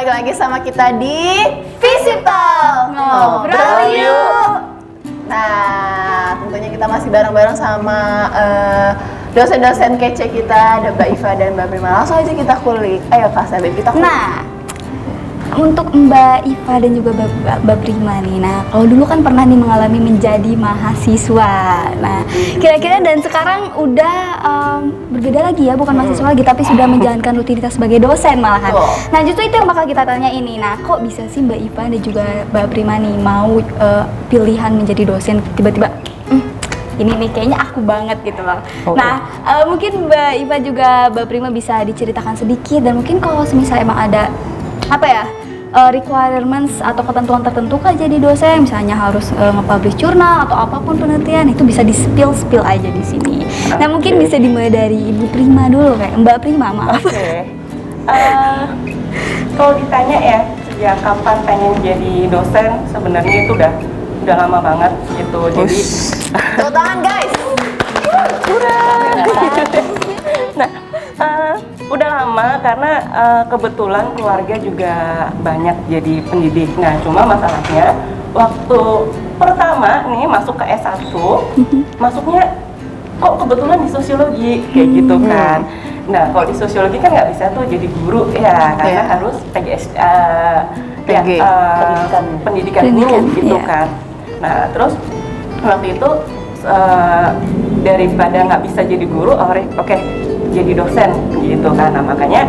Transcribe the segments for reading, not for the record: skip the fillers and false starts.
lagi sama kita di Visipol Ngobrol Yuk. Nah, tentunya kita masih bareng-bareng sama dosen-dosen kece kita, ada Mbak Iva dan Mbak Prima. Langsung aja kita kulik. Ayo Kak Sabit, kita kulik. Nah, untuk Mbak Iva dan juga Mbak Prima nih, nah kalau dulu kan pernah nih mengalami menjadi mahasiswa. Nah, kira-kira dan sekarang udah berbeda lagi ya, bukan mahasiswa lagi, tapi sudah menjalankan rutinitas sebagai dosen malahan. Nah, justru itu yang bakal kita tanya ini. Nah, kok bisa sih Mbak Iva dan juga Mbak Prima nih mau pilihan menjadi dosen tiba-tiba? Ini nih kayaknya aku banget gitu loh. Nah, mungkin Mbak Iva juga Mbak Prima bisa diceritakan sedikit, dan mungkin kalau misalnya emang ada requirements atau ketentuan tertentu kan jadi dosen, misalnya harus nge-publish jurnal atau apapun penelitian, itu bisa di-spill aja di sini. Nah, mungkin bisa dimulai dari Ibu Prima dulu, kayak Mbak Prima, maaf. Kalau ditanya ya, sejak kapan pengen jadi dosen, sebenarnya itu udah lama banget gitu. Jadi tepuk tangan guys. Nah, udah lama karena kebetulan keluarga juga banyak jadi pendidik. Nah, cuma masalahnya waktu pertama nih masuk ke S1, masuknya kok kebetulan di sosiologi kayak gitu kan. Nah, kalau di sosiologi kan nggak bisa tuh jadi guru ya, karena harus pendidikan dulu gitu kan. Nah, terus waktu itu daripada nggak bisa jadi guru, oke jadi dosen gitu kan. Nah, makanya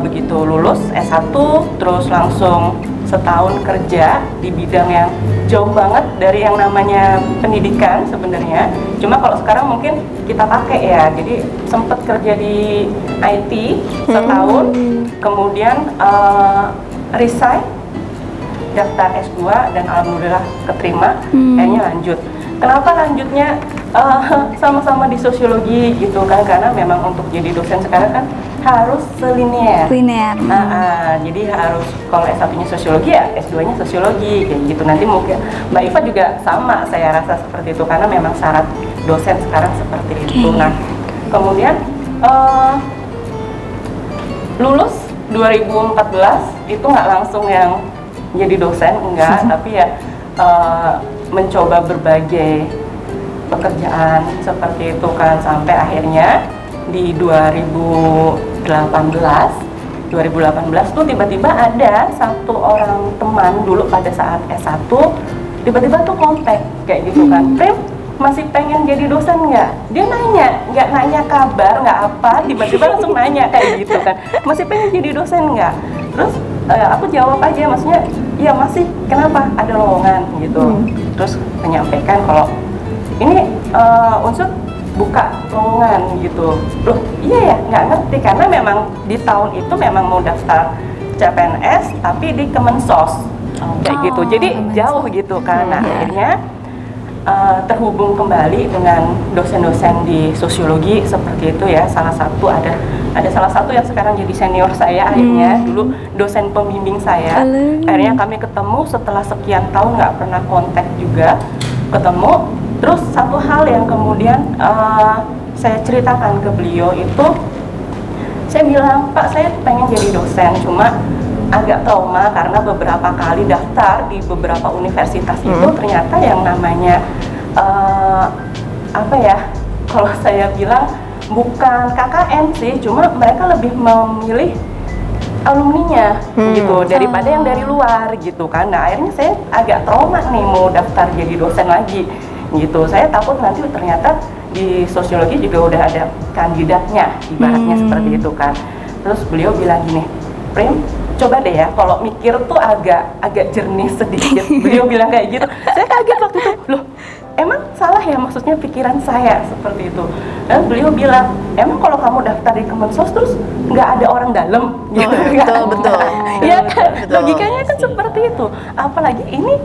begitu lulus S1 terus langsung setahun kerja di bidang yang jauh banget dari yang namanya pendidikan sebenarnya. Cuma kalau sekarang mungkin kita pakai ya. Jadi sempet kerja di IT setahun, kemudian resign, daftar S2 dan alhamdulillah keterima, akhirnya lanjut. Kenapa lanjutnya sama-sama di sosiologi gitu kan, karena memang untuk jadi dosen sekarang kan harus linear. Jadi harus kalau S1-nya sosiologi ya S2-nya sosiologi kayak gitu. Nanti mungkin Mbak Iva juga sama, saya rasa seperti itu, karena memang syarat dosen sekarang seperti itu. Nah, kemudian lulus 2014 itu nggak langsung yang jadi dosen, enggak, tapi ya mencoba berbagai pekerjaan seperti itu kan, sampai akhirnya di 2018 tuh tiba-tiba ada satu orang teman dulu pada saat S1 tiba-tiba tuh kontak kayak gitu kan, Prim masih pengen jadi dosen nggak? Dia nggak nanya kabar, nggak apa, tiba-tiba langsung nanya kayak gitu kan, masih pengen jadi dosen nggak? Terus aku jawab aja, maksudnya iya masih, kenapa? Ada lowongan gitu. Terus menyampaikan kalau ini Unsur buka lowongan gitu. Loh iya ya, nggak ngerti, karena memang di tahun itu memang mau daftar CPNS tapi di Kemensos kayak gitu, jadi jauh gitu kan. Nah, akhirnya terhubung kembali dengan dosen-dosen di sosiologi seperti itu ya. Salah satu yang sekarang jadi senior saya, akhirnya dulu dosen pembimbing saya. Akhirnya kami ketemu setelah sekian tahun nggak pernah kontak juga, ketemu. Terus satu hal yang kemudian saya ceritakan ke beliau itu, saya bilang, Pak, saya pengen jadi dosen, cuma agak trauma karena beberapa kali daftar di beberapa universitas itu ternyata yang namanya kalau saya bilang bukan KKN sih, cuma mereka lebih memilih alumninya gitu daripada yang dari luar gitu kan. Nah, akhirnya saya agak trauma nih mau daftar jadi dosen lagi gitu. Saya takut nanti ternyata di sosiologi juga udah ada kandidatnya, ibaratnya seperti itu kan. Terus beliau bilang gini, Prim, coba deh ya kalau mikir tuh agak jernih sedikit. Beliau bilang kayak gitu. Saya kaget waktu itu, loh emang salah ya maksudnya pikiran saya seperti itu. Dan beliau bilang, emang kalau kamu daftar di Kemensos terus nggak ada orang dalam gitu kan? Betul. Ya kan, logikanya kan seperti itu. Apalagi ini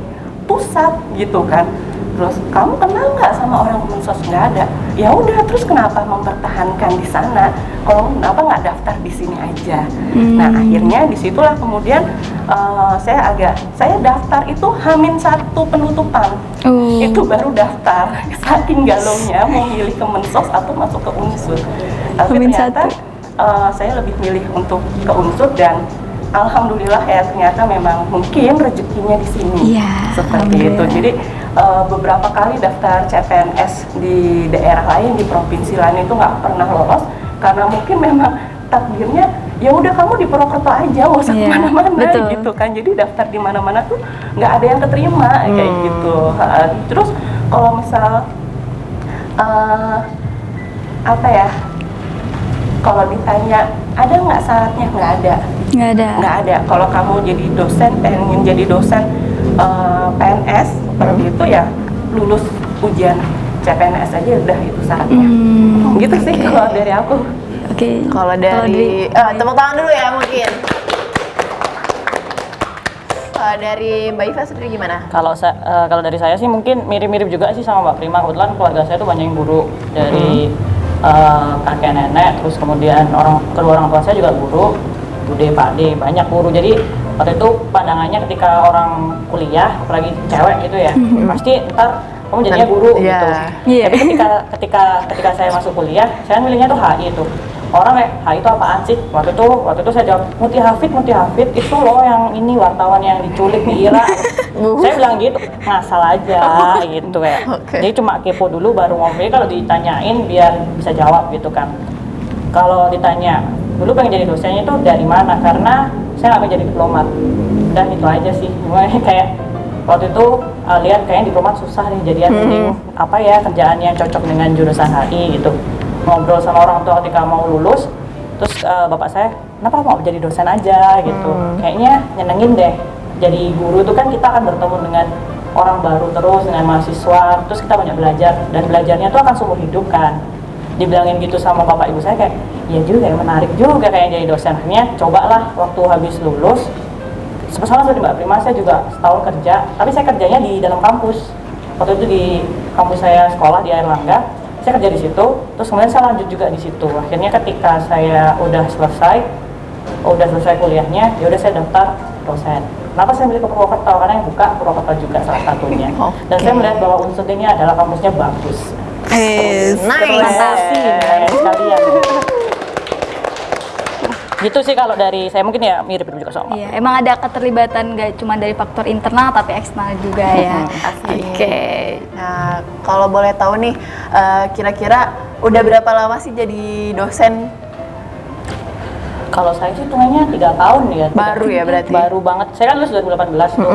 pusat gitu kan. Terus kamu kenal nggak sama orang Kemensos? Nggak ada. Ya udah, terus kenapa mempertahankan di sana? Kalau kenapa nggak daftar di sini aja? Nah, akhirnya disitulah kemudian saya daftar itu H-1 penutupan. Itu baru daftar. Saking galaunya mau milih Kemensos atau masuk ke Unsur. Tapi ternyata saya lebih milih untuk ke Unsur, dan alhamdulillah ya ternyata memang mungkin rezekinya di sini. Iya, Seperti itu. Jadi beberapa kali daftar CPNS di daerah lain, di provinsi lain itu nggak pernah lolos karena mungkin memang takdirnya ya udah kamu di Purwokerto aja, nggak usah kemana-mana gitu kan. Jadi daftar di mana-mana tuh nggak ada yang keterima kayak gitu. Terus kalau misal apa ya? Kalau ditanya ada nggak syaratnya? Nggak ada. Kalau kamu jadi dosen, pengen jadi dosen PNS seperti itu ya lulus ujian CPNS aja udah itu syaratnya. Gitu sih kalau dari aku. Oke. Kalau dari tepuk tangan dulu ya mungkin. Dari Mbak Iva sendiri gimana? Kalau dari saya sih mungkin mirip-mirip juga sih sama Mbak Prima. Kebetulan keluarga saya tuh banyak yang guru dari kakek nenek, terus kemudian kedua orang tua saya juga guru, bude, pakde, banyak guru. Jadi waktu itu pandangannya ketika orang kuliah, apalagi cewek gitu ya, pasti ntar kamu jadinya guru gitu. Tapi ketika saya masuk kuliah, saya milihnya tuh HI itu. Orang kayak HI itu apaan sih? Waktu itu saya jawab Muti Hafid itu loh yang ini wartawan yang diculik di Irak. Saya bilang gitu, ngasal aja gitu ya. Jadi cuma kepo dulu baru ngomong. Kalau ditanyain biar bisa jawab gitu kan. Kalau ditanya dulu pengen jadi dosennya itu dari mana? Karena saya nggak pengen jadi diplomat. Udah itu aja sih. Cuma kayak waktu itu lihat kayaknya diplomat susah nih, jadian mending apa ya kerjaan yang cocok dengan jurusan HI gitu. Ngobrol sama orang tua ketika mau lulus, terus bapak saya, kenapa mau jadi dosen aja gitu? Kayaknya nyenengin deh. Jadi guru itu kan kita akan bertemu dengan orang baru terus, dengan mahasiswa, terus kita banyak belajar, dan belajarnya tuh akan seumur hidup kan. Dibilangin gitu sama bapak ibu saya kayak, iya juga ya, menarik juga kayak jadi dosen. Akhirnya cobalah waktu habis lulus, sama seperti Mbak Prima, saya juga setahun kerja, tapi saya kerjanya di dalam kampus. Waktu itu di kampus saya sekolah di Airlangga, saya kerja di situ, terus kemudian saya lanjut juga di situ. Akhirnya ketika saya udah selesai kuliahnya, ya udah saya daftar dosen. Kenapa saya milih ke Purwokerto? Karena yang buka Purwokerto juga salah satunya. Dan saya melihat bahwa Unsud ini adalah kampusnya bagus. Nice. Sekalian. Gitu sih kalau dari saya, mungkin ya mirip juga sama. Iya, emang ada keterlibatan gak cuma dari faktor internal tapi eksternal juga ya. Oke. Nah, kalau boleh tahu nih, kira-kira udah berapa lama sih jadi dosen? Kalau saya sih hitungannya 3 tahun ya. Baru ya berarti? Baru banget. Saya kan lulus 2018 tuh.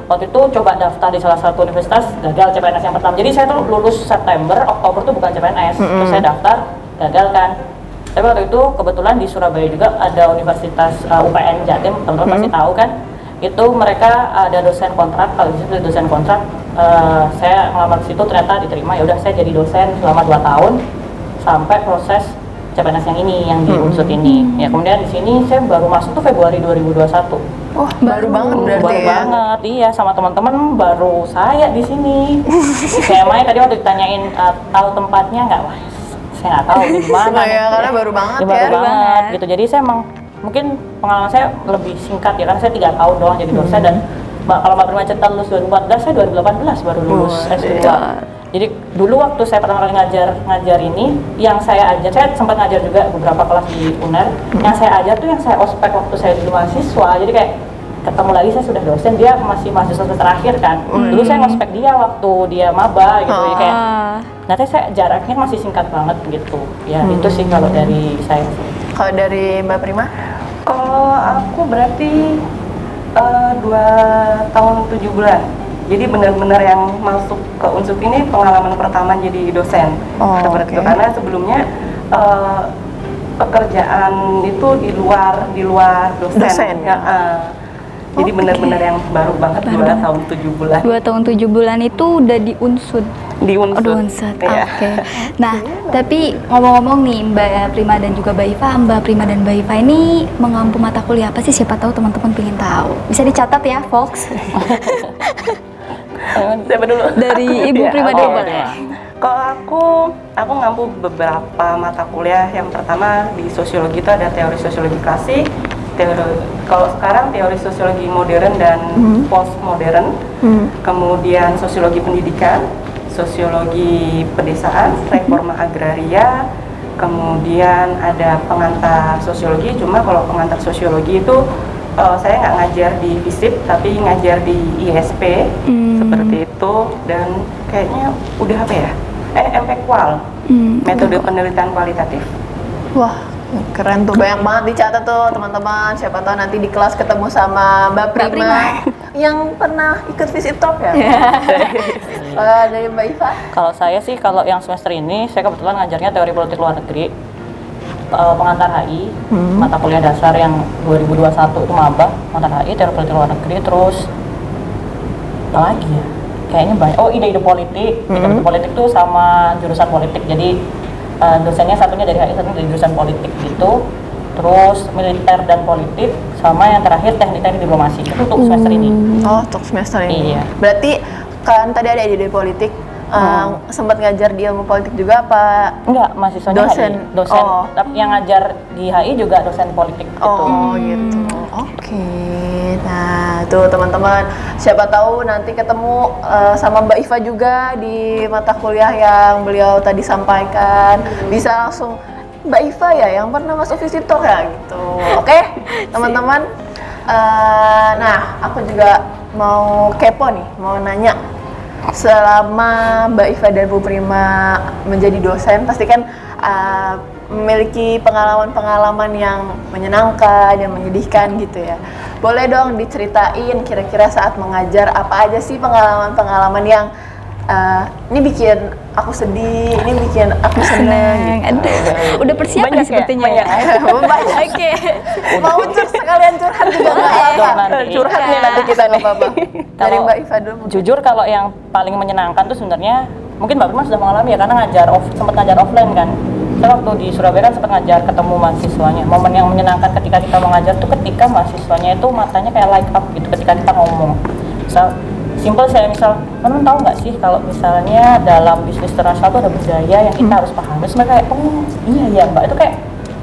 Waktu itu coba daftar di salah satu universitas, gagal CPNS yang pertama. Jadi saya tuh lulus September, Oktober tuh bukan CPNS. Terus saya daftar, gagal kan. Tapi waktu itu kebetulan di Surabaya juga ada Universitas UPN Jatim, teman-teman pasti tahu kan. Itu mereka ada dosen kontrak, kalau di situ dosen kontrak. Saya ngelamar ke situ ternyata diterima, ya udah saya jadi dosen selama 2 tahun sampai proses CPNS yang ini, yang di Unsud ini. Ya kemudian di sini saya baru masuk tuh Februari 2021. Oh, baru banget berarti Baru ya? banget, iya, sama teman-teman baru saya di sini. Kayak Maya tadi waktu ditanyain tahu tempatnya nggak, wah saya nggak tahu di mana. Ya, karena baru banget ya. Baru banget gitu. Jadi saya emang mungkin pengalaman saya lebih singkat ya, karena saya 3 tahun doang jadi dosen. Dan kalau Mbak Prima cerita lulus 2014, saya 2018 baru lulus S2. Jadi dulu waktu saya pertama kali ngajar ini, yang saya ajar, saya sempat ngajar juga beberapa kelas di UNER. Yang saya ajar tuh yang saya ospek waktu saya dulu mahasiswa. Jadi kayak ketemu lagi saya sudah dosen, dia masih mahasiswa terakhir kan. Dulu saya ngospek dia waktu dia maba gitu. Jadi kayak nanti saya jaraknya masih singkat banget gitu. Ya itu sih kalau dari saya. Kalau dari Mbak Prima? Kalau aku berarti 2 tahun 7 bulan. Jadi benar-benar yang masuk ke Unsud ini pengalaman pertama jadi dosen. Seperti itu. Karena sebelumnya pekerjaan itu di luar dosen. Ya, jadi benar-benar yang baru banget 2 tahun 7 bulan. 2 tahun 7 bulan itu udah di Unsud. Di Unsud. Oh, di Unsud. Iya. Oke. Nah, tapi ngomong-ngomong nih Mbak Prima dan juga Mbak Iva, Mbak Prima dan Mbak Iva ini mengampu mata kuliah apa sih? Siapa tahu teman-teman pengen tahu. Bisa dicatat ya, Fox. Siapa dulu? Dari Ibu Prima dulu boleh. Kalau aku ngampu beberapa mata kuliah. Yang pertama di sosiologi itu ada teori sosiologi klasik, kalau sekarang teori sosiologi modern dan postmodern, kemudian sosiologi pendidikan, sosiologi pedesaan, reforma agraria, kemudian ada pengantar sosiologi. Cuma kalau pengantar sosiologi itu saya nggak ngajar di FISIP tapi ngajar di ISP seperti itu, dan kayaknya udah apa ya? MPQual, metode penelitian kualitatif. Wah, keren tuh, banyak banget dicatat tuh teman-teman. Siapa tahu nanti di kelas ketemu sama Mbak Prima yang pernah ikut visit talk ya. Dari Mbak Iva? Kalau saya sih, kalau yang semester ini saya kebetulan ngajarnya teori politik luar negeri, pengantar HI, mata kuliah dasar yang 2021 itu maba, pengantar HI, teori politik luar negeri, terus apa lagi ya? Kayaknya banyak. Oh, ide-ide politik. Ide-ide politik tuh sama jurusan politik. Jadi dosennya satunya dari HI, satunya dari jurusan politik gitu. Terus militer dan politik, sama yang terakhir teknik-teknik diplomasi. Itu untuk semester ini. Oh, untuk semester ini. Iya. Berarti kan tadi ada ide politik, sempat ngajar di ilmu politik juga apa? Enggak, mahasiswanya Dosen. HI. Dosen. Oh. Tapi yang ngajar di HI juga dosen politik gitu. Oh gitu. Oke. Nah, tuh teman-teman, siapa tahu nanti ketemu sama Mbak Iva juga di mata kuliah yang beliau tadi sampaikan. Bisa langsung Mbak Iva ya yang pernah masuk visitor ya gitu. Oke, teman-teman. Nah, aku juga mau kepo nih, mau nanya. Selama Mbak Iva dan Bu Prima menjadi dosen, pasti kan memiliki pengalaman-pengalaman yang menyenangkan, yang menyedihkan gitu ya. Boleh dong diceritain kira-kira saat mengajar apa aja sih pengalaman-pengalaman yang ini bikin aku sedih, ini bikin aku seneng gitu. Udah persiapan Banyak ya? sepertinya ya. Banyak. Oke. Mau sekalian curhat juga nggak apa-apa. Nanti. Curhat nih nanti kita nih. Dari Kalau Mbak Iva dulu. Jujur kalau yang paling menyenangkan tuh sebenarnya mungkin Mbak Prima sudah mengalami ya, karena sempat ngajar offline kan. Saya waktu di Surabaya kan sempat ngajar ketemu mahasiswanya. Momen yang menyenangkan ketika kita mengajar tuh ketika mahasiswanya itu matanya kayak light up gitu ketika kita ngomong. Simple saya misal, teman tahu nggak sih kalau misalnya dalam bisnis internasional tuh ada budaya yang kita harus paham. Terus mereka kayak, oh iya ya Mbak, itu kayak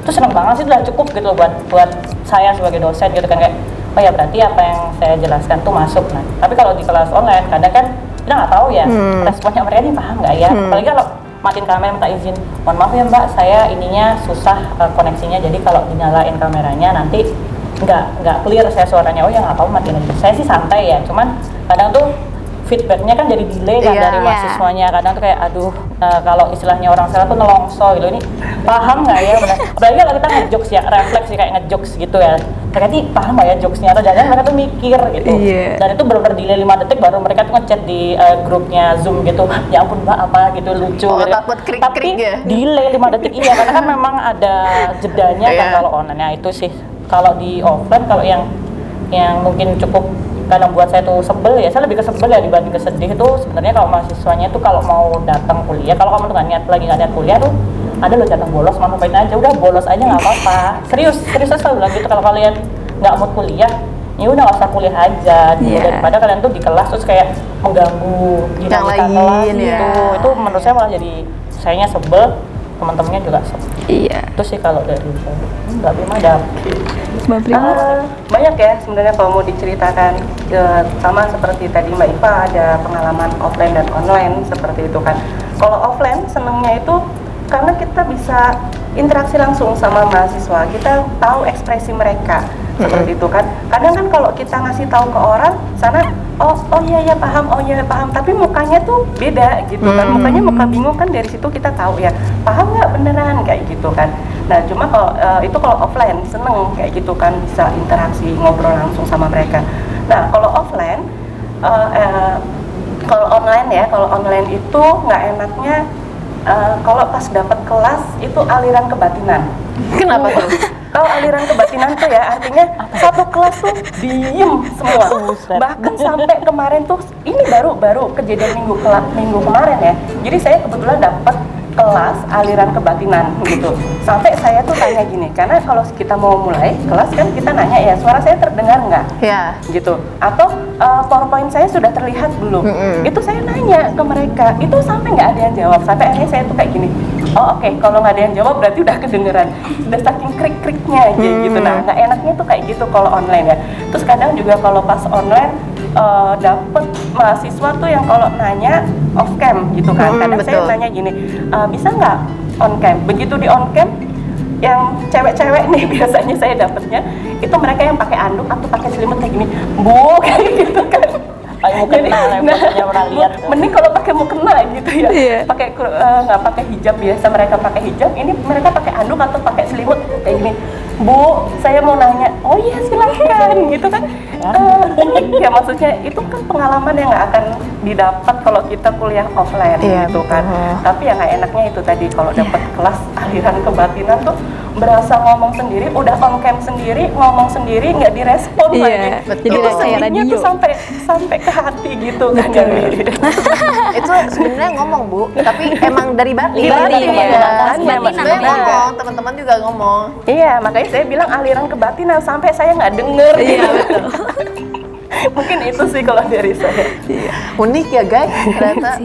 itu seneng banget sih, udah cukup gitu loh buat saya sebagai dosen gitu kan, kayak oh ya berarti apa yang saya jelaskan tuh masuk. Nah tapi kalau di kelas online kadang kan kita nggak tahu ya responnya mereka ini paham nggak ya, apalagi kalau matiin kamera minta izin, mohon maaf ya Mbak, saya ininya susah koneksinya, jadi kalau dinyalain kameranya nanti nggak clear saya suaranya. Oh ya nggak apa-apa, matiin aja. Saya sih santai ya, cuman kadang tuh feedbacknya kan jadi delay kan dari mahasiswanya. Kadang tuh kayak aduh, kalau istilahnya orang sana tuh nelongso gitu, ini paham nggak ya benar. Apalagi kalau kita ngejokes ya, refleks sih kayak ngejokes gitu ya, mereka ini paham nggak ya jokesnya, atau jangan mereka tuh mikir gitu. Dan itu benar-benar delay 5 detik baru mereka tuh ngechat di grupnya Zoom gitu, ya ampun Mbak apa gitu lucu gitu. Takut krik-krik Tapi ya? delay 5 detik iya, karena kan memang ada jedanya kan kalau online. Nah itu sih kalau di offline, kalau yang mungkin cukup kadang buat saya tuh sebel ya, saya lebih ke sebel ya dibanding ke sedih. Itu sebenarnya kalau mahasiswanya tuh kalau mau datang kuliah, kalau kamu tuh lagi nggak niat kuliah tuh ada loh jatah bolos, manfaatin aja, udah bolos aja nggak apa-apa. Serius saya selalu bilang gitu, kalau kalian nggak mau kuliah ya udah nggak usah kuliah aja gitu. Daripada kalian tuh di kelas terus kayak mengganggu dinamika kelas gitu. Itu menurut saya malah jadi sayanya sebel, teman-temannya juga sebel. Iya. Itu sih kalau dari saya. Mbak Prima ada Mbak Prima. Banyak ya sebenarnya kalau mau diceritakan, sama seperti tadi Mbak Iva ada pengalaman offline dan online seperti itu kan. Kalau offline senengnya itu karena kita bisa interaksi langsung sama mahasiswa, kita tahu ekspresi mereka seperti itu kan. Kadang kan kalau kita ngasih tahu ke orang sana, oh iya paham, tapi mukanya tuh beda gitu kan, mukanya muka bingung kan, dari situ kita tahu ya paham nggak beneran kayak gitu kan. Nah cuma kalau itu kalau offline seneng kayak gitu kan, bisa interaksi ngobrol langsung sama mereka. Nah kalau offline, kalau online ya, kalau online itu nggak enaknya kalau pas dapat kelas itu aliran kebatinan. Kenapa tuh? Kalau aliran kebatinan tuh ya artinya satu kelas tuh diem semua. Bahkan sampai kemarin tuh, ini baru kejadian minggu kemarin ya. Jadi saya kebetulan dapat kelas aliran kebatinan gitu. Sampai saya tuh tanya gini, karena kalau kita mau mulai kelas kan kita nanya ya, suara saya terdengar nggak? Ya. Gitu. Atau PowerPoint saya sudah terlihat belum? Itu saya nanya ke mereka, itu sampai nggak ada yang jawab. Sampai akhirnya saya tuh kayak gini, oh oke, kalau nggak ada yang jawab berarti udah kedengeran, udah saking krik-kriknya aja gitu. Nah nggak enaknya tuh kayak gitu kalau online ya. Terus kadang juga kalau pas online dapet mahasiswa tuh yang kalau nanya off cam gitu kan. Kadang saya nanya gini, bisa nggak on cam? Begitu di on cam yang cewek-cewek nih biasanya saya dapetnya itu mereka yang pakai anduk atau pakai selimut kayak gini, Bu, kayak gitu kan. Pakai mukena, biasanya pernah lihat. Mending kalau pakai mukena gitu ya. Pakai nggak pakai hijab, biasa mereka pakai hijab, ini mereka pakai anduk atau pakai selimut kayak gini. Bu, saya mau nanya. Oh iya, silahkan gitu kan. Ya maksudnya itu kan pengalaman yang nggak akan didapat kalau kita kuliah offline gitu kan. Tapi yang nggak enaknya itu tadi kalau dapat kelas aliran kebatinan tuh berasa ngomong sendiri, udah on cam sendiri, ngomong sendiri nggak direspon lagi. Jadi Itu kayak sedihnya radio. tuh sampai ke hati gitu kan. Itu sebenarnya ngomong Bu, tapi emang dari batin. Dari batin, ya. ya. Sebenarnya ngomong, teman-teman juga ngomong. Iya, makanya saya bilang aliran kebatinan sampai saya nggak denger. Iya, betul. Mungkin itu sih kalau dari saya. Unik ya guys, ternyata.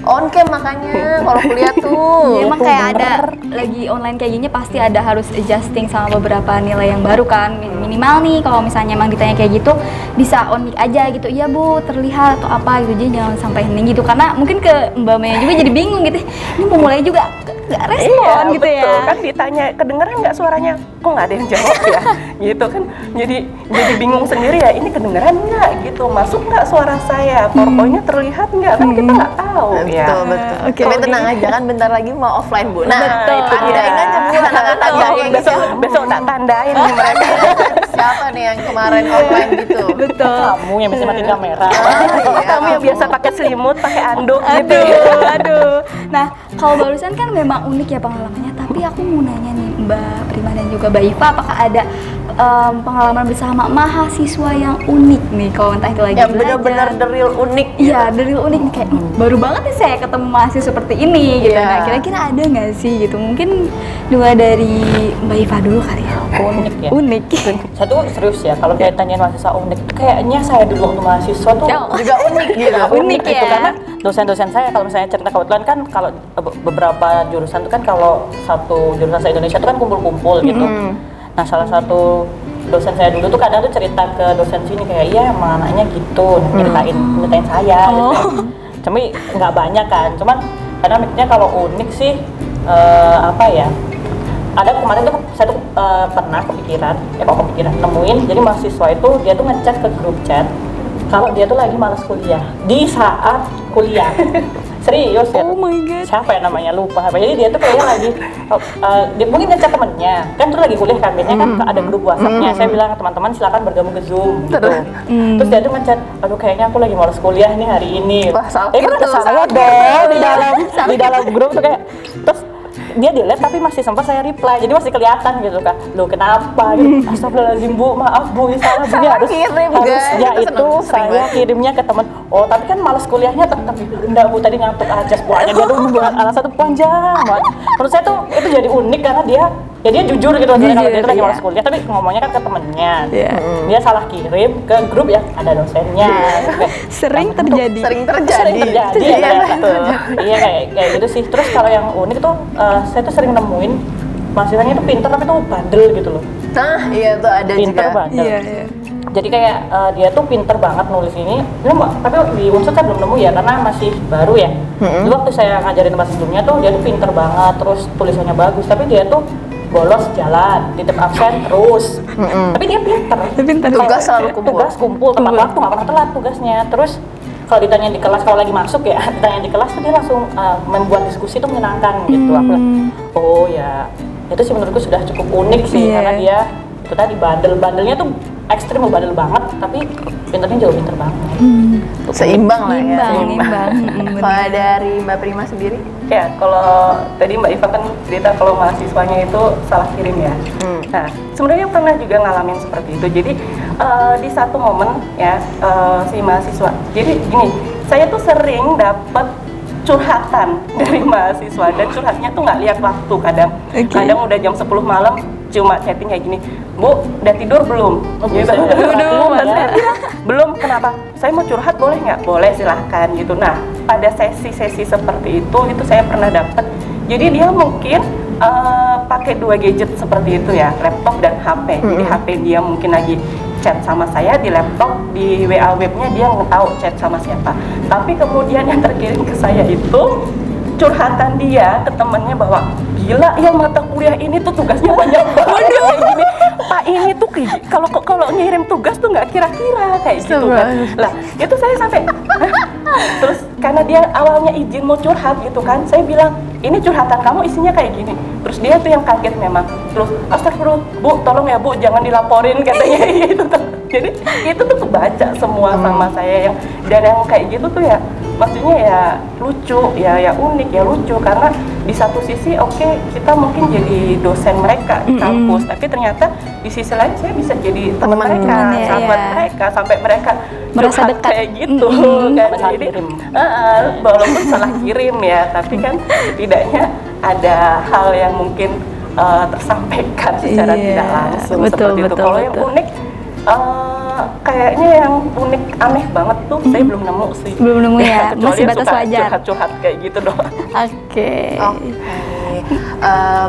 On cam makanya kalau kuliah tuh. Emang kayak ada lagi online kayak gini pasti ada harus adjusting sama beberapa nilai yang baru kan. Minimal nih kalau misalnya emang ditanya kayak gitu bisa on mic aja gitu. Iya Bu, terlihat atau apa gitu. Jadi jangan sampai hening gitu karena mungkin ke Mbak Maya juga jadi bingung gitu. Ini mau mulai juga nggak respon gitu betul. ya. Kan ditanya kedengeran nggak suaranya, kok nggak ada yang jawab ya, gitu kan. Jadi bingung sendiri ya. Ini kedengeran nggak gitu, masuk nggak suara saya, PowerPoint-nya terlihat nggak kan kita nggak tahu ya. Betul, betul. Tapi tenang aja kan bentar lagi mau offline Bu. Nah, Betul. tandain aja Bu anak-anak yang Besok tak tandain nih mereka. siapa nih yang kemarin offline gitu. Betul. Kamu yang bisa matiin kamera. Kamu yang biasa pakai selimut, pakai anduk gitu. Aduh. Nah, kalau barusan kan memang unik ya pengalamannya, tapi aku mau nanya nih Mbak Prima dan juga Mbak Iva, apakah ada pengalaman bersama mahasiswa yang unik nih kalau entah itu lagi Yang benar-benar the real unik. Iya, dari unik nih kayak baru banget nih saya ketemu mahasiswa seperti ini gitu. Iya. Nah, kira-kira ada nggak sih gitu? Mungkin dua dari Mbak Iva dulu kali ya. Unik ya. Unik. Saya tuh serius ya, kalau kayak tanyain mahasiswa unik, kayaknya saya dulu waktu mahasiswa tuh Juga unik gitu. Unik ya. itu karena dosen-dosen saya kalau misalnya cerita kebetulan kan kalau beberapa jurusan tuh kan kalau satu jurusan se Indonesia tuh kan kumpul-kumpul gitu. Nah salah satu dosen saya dulu tuh kadang tuh cerita ke dosen sini kayak iya emang anaknya gitu, nyeritain saya gitu. Cuma nggak banyak kan, cuman karena mikirnya kalau unik sih apa ya? Ada kemarin tuh saya tuh pernah kepikiran nemuin jadi mahasiswa itu dia tuh ngechat ke grup chat kalau dia tuh lagi malas kuliah di saat kuliah. Serius ya? Oh my god. Siapa ya namanya lupa. Jadi dia tuh kayaknya lagi dia mungkin ngechat temennya kan tuh lagi kuliah kan biasanya kan ada grup WhatsApp-nya. Saya bilang ke teman-teman silakan bergabung ke Zoom gitu. Terus dia tuh ngechat, aduh kayaknya aku lagi malas kuliah nih hari ini. Wah, sakit kan tuh, saya sakit. dong di dalam grup tuh kayak terus dia delete tapi masih sempat saya reply jadi masih kelihatan gitu kan lo kenapa gitu. Astagfirullahaladzim Bu, maaf Bu, ini salah Bu, ini harus kirim, harus guys. ya Itu itu sering saya banget. kirimnya ke teman. Oh tapi kan malas kuliahnya tetap enggak Bu, tadi ngantuk aja semuanya. Dia tuh buat alasan tuh panjang banget. Menurut saya tuh itu jadi unik karena dia jujur gitu sebenarnya kalau dia tuh lagi malas kuliah tapi ngomongnya kan ke temennya. Dia salah kirim ke grup yang ada dosennya. Sering terjadi. Sering terjadi. Sering terjadi ya ternyata tuh. Iya kayak gitu sih. Terus kalau yang unik tuh saya tuh sering nemuin mahasiswanya tuh pinter tapi tuh bandel gitu loh. Nah, iya tuh ada Pinter juga. bandel. Iya. Jadi kayak dia tuh pinter banget nulis ini. Tapi di Unsur saya belum nemu ya karena masih baru ya. Dulu waktu saya ngajarin bahasa sebelumnya tuh dia tuh pinter banget, terus tulisannya bagus. Tapi dia tuh bolos jalan, titip absen terus. Tapi dia pinter. Tugas selalu kumpul. Tugas kumpul, tepat waktu, nggak pernah telat tugasnya. Terus kalau ditanya di kelas, kalau lagi masuk ya, ditanya di kelas tuh dia langsung membuat diskusi tuh menyenangkan gitu. Aku bilang, oh ya, itu sih menurutku sudah cukup unik sih karena dia itu tadi bandelnya tuh ekstrim bandel banget, tapi pinternya jauh pinter banget. Seimbang lah ya. Imbang. Kalau dari Mbak Prima sendiri? Ya, kalau tadi Mbak Iva kan cerita kalau mahasiswanya itu salah kirim ya. Nah, sebenarnya pernah juga ngalamin seperti itu. Jadi di satu momen ya si mahasiswa. Jadi gini, saya tuh sering dapat curhatan dari mahasiswa dan curhatnya tuh nggak lihat waktu kadang udah jam 10 malam cuma chatting kayak gini, Bu, udah tidur belum? Gitu. Belum, kenapa? Saya mau curhat boleh nggak? Boleh, silahkan gitu. Nah, pada sesi-sesi seperti itu saya pernah dapat. Jadi dia mungkin pakai dua gadget seperti itu ya, laptop dan HP. Jadi HP dia mungkin lagi chat sama saya di laptop, di WA webnya dia nggak tahu chat sama siapa. Tapi kemudian yang terkirim ke saya itu curhatan dia ke temannya bahwa gila ya mata kuliah ini tuh tugasnya banyak banget kayak gini. Pak ini tuh kalau ngirim tugas tuh nggak kira-kira kayak gitu kan. Lah itu saya sampai "Hah?" Terus karena dia awalnya izin mau curhat gitu kan, saya bilang ini curhatan kamu isinya kayak gini. Terus dia tuh yang kaget memang. Terus astagfirullah Bu, tolong ya Bu jangan dilaporin katanya gitu tuh. Jadi itu tuh kebaca semua sama saya dan yang kayak gitu tuh ya maksudnya ya lucu ya unik ya lucu karena di satu sisi oke, kita mungkin jadi dosen mereka di kampus tapi ternyata di sisi lain saya bisa jadi teman mereka, ya, sahabat ya. mereka sampai mereka Merasa curhat dekat. kayak gitu kan. Jadi walaupun salah kirim ya tapi kan setidaknya ada hal yang mungkin tersampaikan secara tidak langsung seperti itu. Kalau yang unik kayaknya yang unik aneh banget tuh saya belum nemu sih. Belum nemu ya, kecuali masih yang batas suka wajar. curhat-curhat kayak gitu doang. Oke.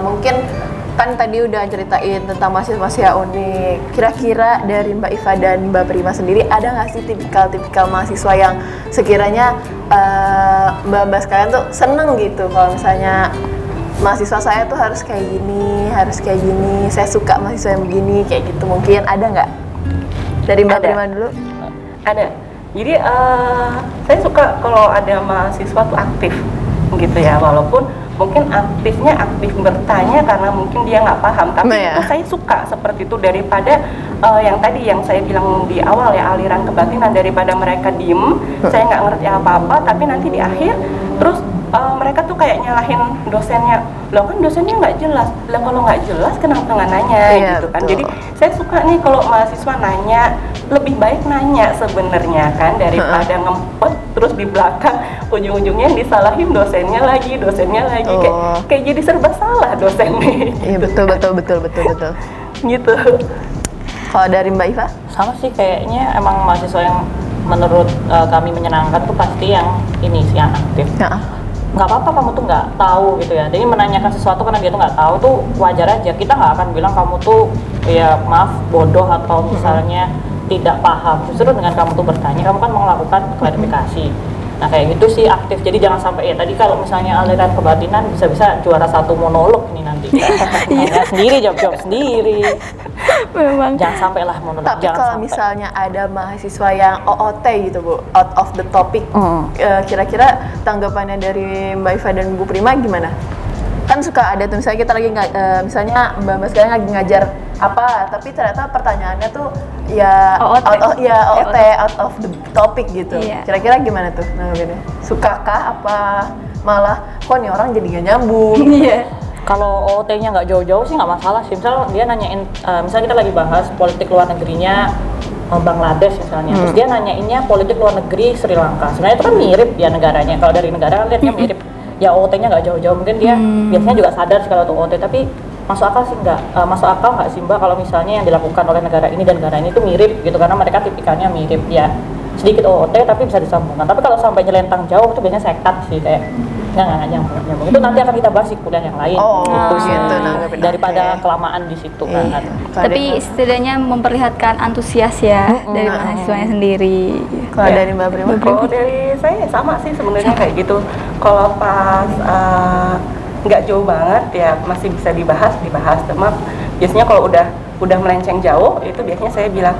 Mungkin kan tadi udah ceritain tentang mahasiswa unik. Kira-kira dari Mbak Iva dan Mbak Prima sendiri ada nggak sih tipikal mahasiswa yang sekiranya Mbak sekalian tuh seneng gitu kalau misalnya mahasiswa saya tuh harus kayak gini, saya suka mahasiswa yang begini kayak gitu, mungkin ada nggak? Dari Mbak Ada. Prima dulu. Ada. Jadi saya suka kalau ada mahasiswa tuh aktif gitu ya, walaupun mungkin aktif bertanya karena mungkin dia nggak paham, tapi itu saya suka seperti itu daripada yang tadi yang saya bilang di awal ya, aliran kebatinan, daripada mereka diem, saya nggak ngerti apa-apa, tapi nanti di akhir terus mereka tuh kayak nyalahin dosennya, loh kan dosennya nggak jelas, lah kalau nggak jelas kenapa nggak nanya gitu kan. Betul. Jadi saya suka nih kalau mahasiswa nanya, lebih baik nanya sebenarnya kan daripada ngempet terus di belakang ujung-ujungnya disalahin dosennya lagi kayak jadi serba salah dosennya. Iya betul. Gitu. Kalau dari Mbak Iva? Sama sih kayaknya emang mahasiswa yang menurut kami menyenangkan tuh pasti yang ini sih yang aktif. Nggak apa-apa kamu tuh nggak tahu gitu ya, jadi menanyakan sesuatu karena dia tuh nggak tahu tuh wajar aja. Kita nggak akan bilang kamu tuh ya maaf bodoh atau misalnya tidak paham. Justru dengan kamu tuh bertanya, kamu kan mau melakukan klarifikasi. Nah kayak gitu sih aktif, jadi jangan sampai ya tadi kalau misalnya aliran kebatinan bisa-bisa juara satu monolog ini nanti. Nanya sendiri, jawab sendiri. Memang. Jangan sampai lah monolog. Tapi Jangan kalau sampai. misalnya ada mahasiswa yang OOT gitu Bu, out of the topic, kira-kira tanggapannya dari Mbak Iva dan Bu Prima gimana? Kan suka ada tuh misalnya kita lagi misalnya Mbak sekarang lagi ngajar apa, tapi ternyata pertanyaannya tuh ya OOT. out of the topic gitu. Iya. Kira-kira gimana tuh nanggapinnya? Sukakah apa malah kok nih orang jadi gak nyambung? Iya. Kalau OOT-nya nggak jauh-jauh sih nggak masalah sih. Misal dia nanyain, misal kita lagi bahas politik luar negerinya Bangladesh misalnya, terus dia nanyainnya politik luar negeri Sri Lanka. Sebenarnya itu kan mirip ya negaranya. Kalau dari negara kan lihatnya mirip. Ya OOT-nya nggak jauh-jauh. Mungkin dia biasanya juga sadar sih kalau itu OOT. Tapi masuk akal sih masuk akal nggak sih Mbak kalau misalnya yang dilakukan oleh negara ini dan negara ini itu mirip gitu, karena mereka tipikalnya mirip ya. Sedikit OOT tapi bisa disambungkan. Tapi kalau sampai nyelentang jauh itu biasanya saya cut sih, kayak nggak nyambung. Itu nanti akan kita bahas di kuliah yang lain. Oh, sih. gitu, nanggepin. Daripada Oke. kelamaan di situ kan. Iya. Tapi setidaknya memperlihatkan antusias ya dari mahasiswanya sendiri. Kalau dari Mbak Prima? Kalau dari saya sama sih sebenarnya kayak gitu. Kalau pas nggak jauh banget ya masih bisa dibahas. Cuma biasanya kalau udah melenceng jauh itu biasanya saya bilang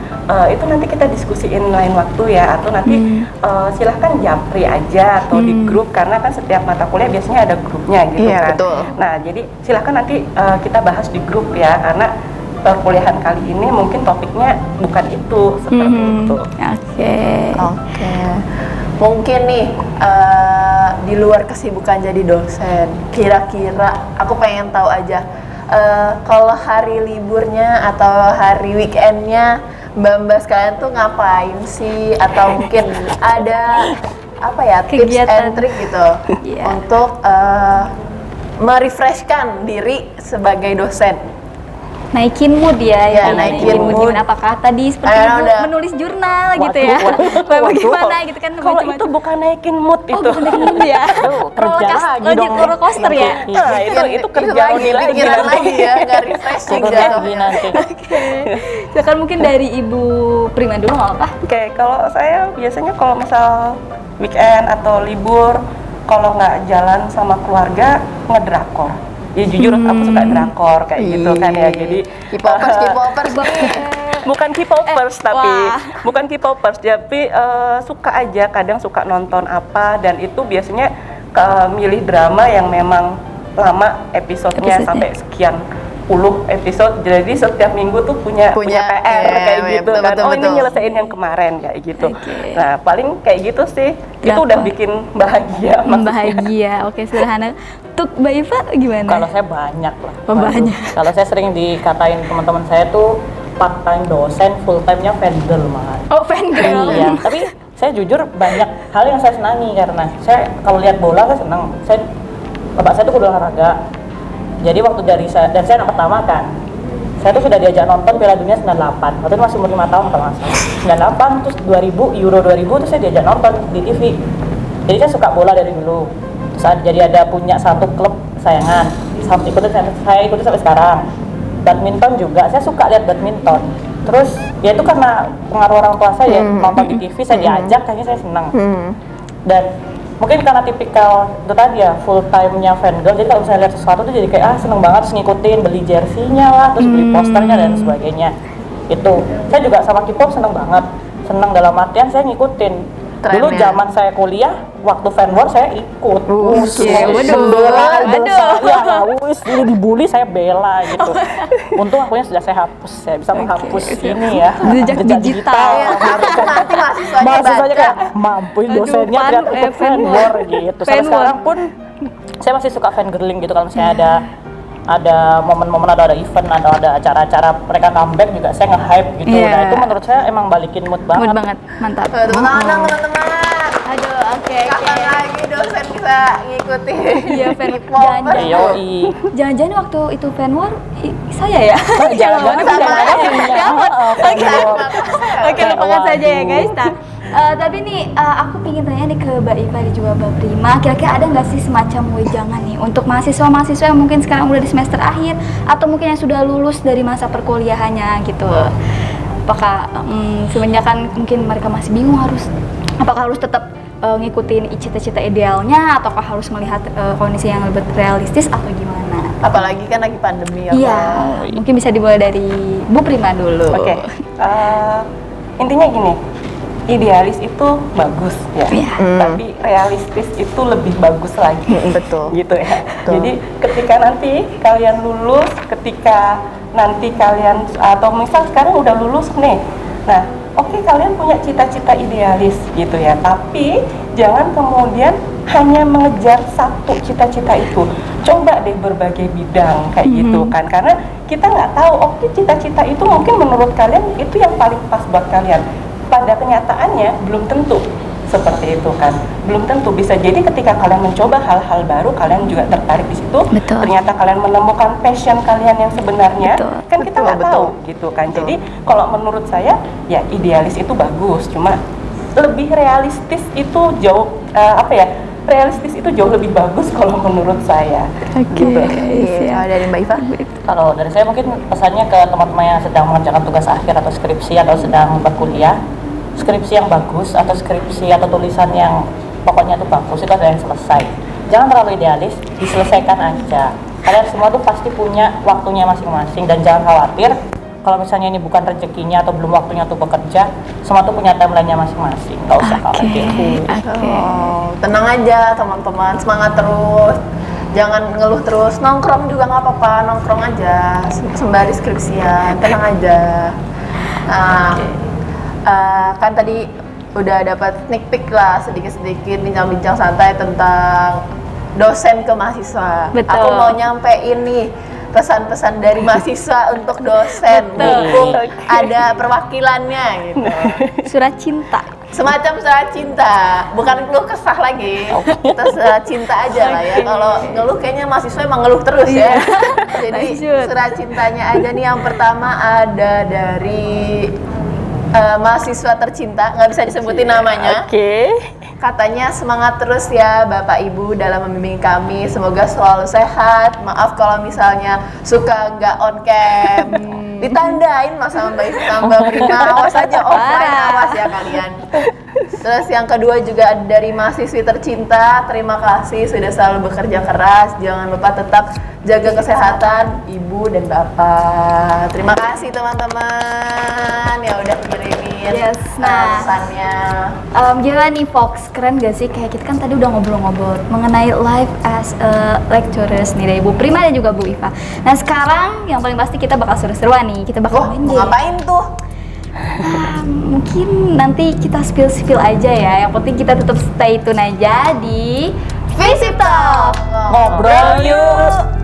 itu nanti kita diskusiin lain waktu ya, atau nanti silahkan japri aja atau di grup, karena kan setiap mata kuliah biasanya ada grupnya gitu Iya, kan. betul. Nah jadi silahkan nanti kita bahas di grup ya, karena perkuliahan kali ini mungkin topiknya bukan itu seperti itu. Oke. Mungkin nih di luar kesibukan jadi dosen, kira-kira aku pengen tahu aja kalau hari liburnya atau hari weekendnya Mbak sekalian tuh ngapain sih, atau mungkin ada apa ya tips Kegiatan. and trick gitu Iya. untuk merefreshkan diri sebagai dosen. Naikin mood ya, Ya, naikin mood. gimana? Apakah tadi seperti Ayo, udah. menulis jurnal gitu ya? Waduh. Bagaimana gitu kan? Kalau itu bukan naikin mood Oh, itu. bukan naikin mood ya? kerja lagi dong. Roller coaster ya? Nah, itu kerja lagi, lagi pikiran lagi ya, nggak refreshing Turun gitu. lagi nanti. Silakan mungkin dari Ibu Prima dulu nggak apa-apa? Oke, kalau saya biasanya kalau misal weekend atau libur, kalau nggak jalan sama keluarga, ngedrakor. ya jujur aku suka drakor kayak gitu kan ya. Jadi K-popers bukan K-popers tapi Wah. bukan K-popers tapi suka aja, kadang suka nonton apa, dan itu biasanya milih drama yang memang lama episodenya Episodenya. sampai sekian puluh episode, jadi setiap minggu tuh punya PR iya, kayak gitu betul, kan. betul, Ini betul. nyelesain yang kemarin kayak gitu. Oke. Nah paling kayak gitu sih, itu udah Drakor. bikin bahagia maksudnya. Bahagia. Oke, sederhana. Untuk Mbak Iva gimana? Kalau saya banyak lah. Oh, Waduh. banyak. Kalau saya sering dikatain teman-teman saya tuh part time dosen, full time-nya fangirl malah. Oh, fangirl. Iya, tapi saya jujur banyak hal yang saya senangi karena saya kalau lihat bola saya senang. Bapak saya tuh guru olahraga. Jadi waktu dari saya, dan saya anak pertama kan, saya tuh sudah diajak nonton Piala Dunia 98. Waktu itu masih umur 5 tahun kalau nggak salah. 98 terus 2000 Euro 2000 terus saya diajak nonton di TV. Jadi saya suka bola dari dulu. Jadi ada punya satu klub kesayangan. Saya ikuti sampai sekarang. Badminton juga, saya suka lihat badminton. Terus ya itu karena pengaruh orang tua saya nonton di TV, saya diajak, kayaknya saya senang. Dan mungkin karena tipikal itu tadi ya, full time-nya fangirl, jadi kalau saya lihat sesuatu tuh jadi kayak seneng banget, terus ngikutin, beli jersey-nya lah, terus beli posternya dan sebagainya. Itu saya juga sama K-pop seneng banget, seneng dalam artian saya ngikutin. Dulu Trennya. zaman saya kuliah, waktu fan war saya ikut. Waduh. Membela idol Waduh. saya, ini dibully saya bela gitu. Untung akunya sudah saya hapus, saya bisa menghapus ini ya. Jejak digital. Nanti mahasiswanya Mahasiswanya baca. kayak mampu dosennya Aduh, ternyata ikut fan war gitu. Sampai Fan war. sekarang pun saya masih suka fangirling gitu kalau misalnya ada momen-momen atau ada event atau ada acara-acara mereka comeback juga saya nge-hype gitu. Iya. Nah itu menurut saya emang balikin mood banget. Mood banget, mantap. Teman-teman. Aduh, oke. Kapan lagi dosen bisa ngikutin Iya, fan K-pop? jangan-jangan. Yoi. Jangan-jangan waktu itu fan war saya ya? Jangan-jangan Sama jangan-jangan aja. punya fan war. Oke, lupakan Waduh. saja ya guys. Nah, tapi nih aku pengen tanya nih ke Mbak Iva dan juga Mbak Prima, kira-kira ada nggak sih semacam wejangan nih untuk mahasiswa-mahasiswa yang mungkin sekarang udah di semester akhir atau mungkin yang sudah lulus dari masa perkuliahannya gitu? Apakah sebenarnya kan mungkin mereka masih bingung apakah harus tetap ngikutin cita-cita idealnya ataukah harus melihat kondisi yang lebih realistis atau gimana? Apalagi kan lagi pandemi ya. Iya, mungkin bisa dimulai dari Bu Prima dulu. Oke, intinya gini, idealis itu bagus ya, Iya. tapi realistis itu lebih bagus lagi. Betul. Gitu ya. Betul. Jadi ketika nanti kalian lulus, ketika nanti kalian atau misal sekarang udah lulus nih, nah oke, kalian punya cita-cita idealis gitu ya, tapi jangan kemudian hanya mengejar satu cita-cita itu. Coba deh berbagai bidang kayak gitu kan, karena kita nggak tahu, oke cita-cita itu mungkin menurut kalian itu yang paling pas buat kalian. Pada kenyataannya belum tentu seperti itu kan, belum tentu. Bisa jadi ketika kalian mencoba hal-hal baru, kalian juga tertarik di situ. Betul. Ternyata kalian menemukan passion kalian yang sebenarnya, Betul. kan kita nggak Betul, tahu gitu kan. Jadi kalau menurut saya ya idealis itu bagus, cuma lebih realistis itu jauh realistis itu jauh lebih bagus kalau menurut saya. Oke, Gitu. Kalau dari Mbak Iva? Kalau dari saya mungkin pesannya ke teman-teman yang sedang mengerjakan tugas akhir atau skripsi atau sedang berkuliah, skripsi yang bagus atau skripsi atau tulisan yang pokoknya itu bagus itu ada yang selesai. Jangan terlalu idealis, diselesaikan aja. Kalian semua tuh pasti punya waktunya masing-masing dan jangan khawatir kalau misalnya ini bukan rezekinya atau belum waktunya tuh bekerja, semua tuh punya timeline-nya masing-masing. Nggak usah khawatir. Oh, tenang aja teman-teman, semangat terus. Jangan ngeluh terus, nongkrong juga nggak apa-apa, nongkrong aja sembari skripsian, tenang aja. Nah, kan tadi udah dapat sneak peek lah sedikit-sedikit bincang-bincang santai tentang dosen ke mahasiswa. Betul. Aku mau nyampein nih pesan-pesan dari mahasiswa untuk dosen, mumpung ada perwakilannya gitu. Surat cinta. Semacam surat cinta, bukan keluh kesah lagi. Kita surat cinta aja lah ya. Kalau ngeluh kayaknya mahasiswa emang ngeluh terus ya. Jadi Lanjut. surat cintanya aja nih. Yang pertama ada dari mahasiswa tercinta, nggak bisa disebutin namanya. Oke. Katanya semangat terus ya Bapak Ibu dalam membimbing kami, semoga selalu sehat. Maaf kalau misalnya suka nggak on cam. Ditandain mas sama Mbak Iva, Mbak Prima, awas aja offline, Parah. awas ya kalian. Terus yang kedua juga ada dari mahasiswi tercinta, terima kasih sudah selalu bekerja keras. Jangan lupa tetap jaga kesehatan ibu dan bapak. Terima kasih teman-teman yang udah kirimin Yes, nah. pesannya. Gimana nih Fox, keren gak sih? Kayak kita kan tadi udah ngobrol-ngobrol mengenai life as a lecturers nih dari Bu Prima dan juga Bu Iva. Nah sekarang yang paling pasti kita bakal seru-seruan nih, kita bakal Wah, main mau game. ngapain tuh? Mungkin nanti kita spill aja ya. Yang penting kita tetap stay tune aja di Visit Talk. Ngobrol yuk.